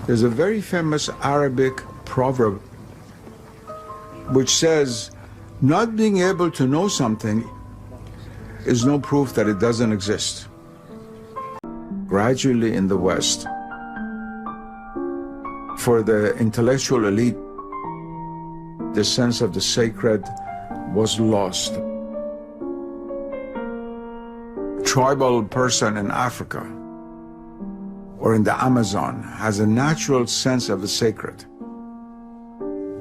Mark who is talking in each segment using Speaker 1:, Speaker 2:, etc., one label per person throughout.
Speaker 1: There's a very famous Arabic proverb which says, not being able to know something is no proof that it doesn't exist. Gradually in the West, for the intellectual elite, the sense of the sacred was lost. A tribal person in Africa or in the Amazon has a natural sense of the sacred,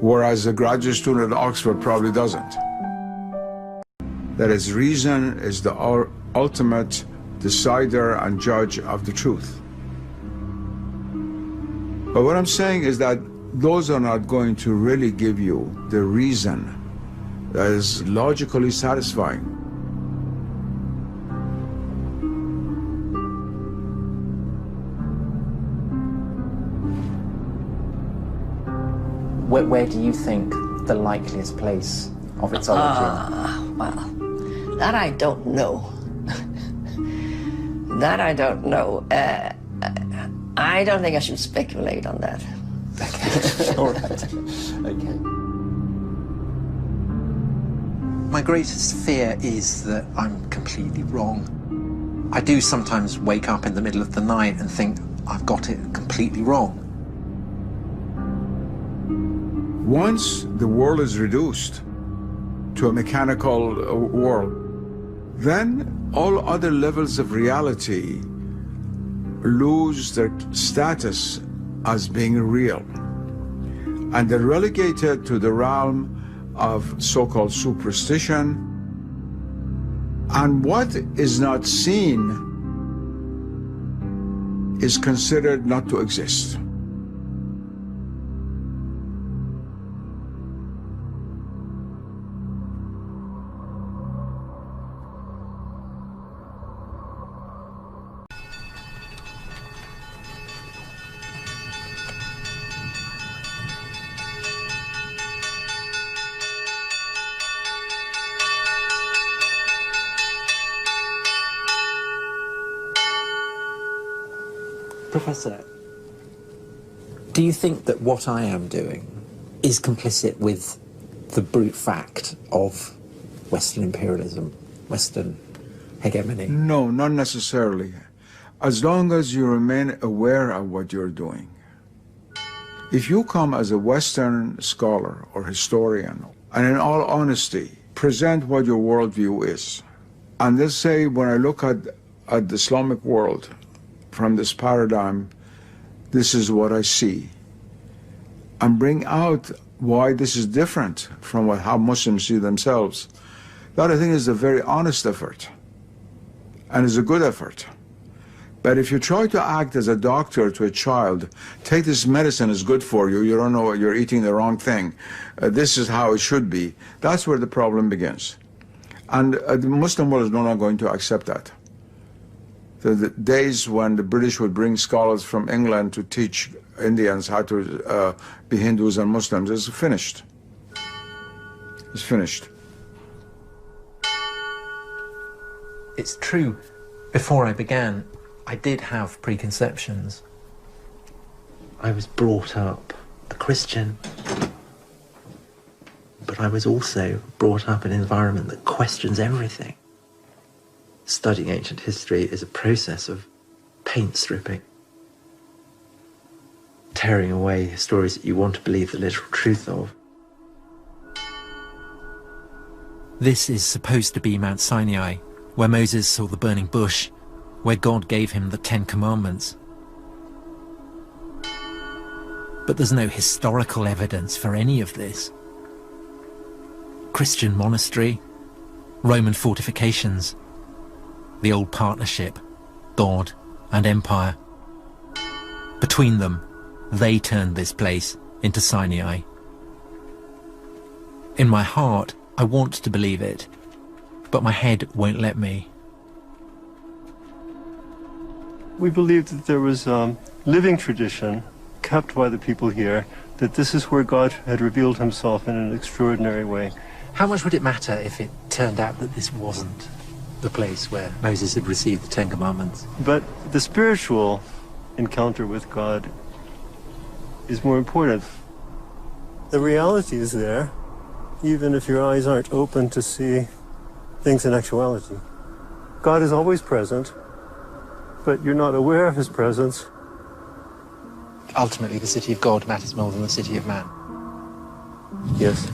Speaker 1: whereas a graduate student at Oxford probably doesn't. That is, reason is the ultimate decider and judge of the truth. But what I'm saying is that those are not going to really give you the reason that is logically satisfying.
Speaker 2: Where do you think the likeliest place of its origin?
Speaker 3: Well, that I don't know. That I don't know. I don't think I should speculate on that.
Speaker 2: Okay. All right. Okay.
Speaker 4: My greatest fear is that I'm completely wrong. I do sometimes wake up in the middle of the night and think I've got it completely wrong.
Speaker 1: Once the world is reduced to a mechanical world, then all other levels of reality lose their status as being real. And they're relegated to the realm of so-called superstition. And what is not seen is considered not to exist.
Speaker 4: Professor, do you think that what I am doing is complicit with the brute fact of Western imperialism, Western hegemony?
Speaker 1: No, not necessarily. As long as you remain aware of what you're doing. If you come as a Western scholar or historian, and in all honesty, present what your worldview is, and let's say when I look at the Islamic world, from this paradigm, this is what I see, and bring out why this is different from how Muslims see themselves. That, I think, is a very honest effort, and is a good effort. But if you try to act as a doctor to a child, take this medicine, is good for you, you don't know, you're eating the wrong thing, this is how it should be, that's where the problem begins. And the Muslim world is no longer going to accept that. The days when the British would bring scholars from England to teach Indians how to be Hindus and Muslims is finished. It's finished.
Speaker 4: It's true, before I began, I did have preconceptions. I was brought up a Christian, but I was also brought up in an environment that questions everything. Studying ancient history is a process of paint stripping, tearing away stories that you want to believe the literal truth of.
Speaker 5: This is supposed to be Mount Sinai, where Moses saw the burning bush, where God gave him the 10 Commandments. But there's no historical evidence for any of this. Christian monastery, Roman fortifications, the old partnership, God and empire. Between them, they turned this place into Sinai. In my heart, I want to believe it, but my head won't let me.
Speaker 6: We believed that there was a living tradition kept by the people here, that this is where God had revealed himself in an extraordinary way.
Speaker 4: How much would it matter if it turned out that this wasn't the place where Moses had received the 10 Commandments?
Speaker 6: But the spiritual encounter with God is more important. The reality is there, even if your eyes aren't open to see things in actuality. God is always present, but you're not aware of his presence.
Speaker 4: Ultimately, the city of God matters more than the city of man.
Speaker 6: Yes.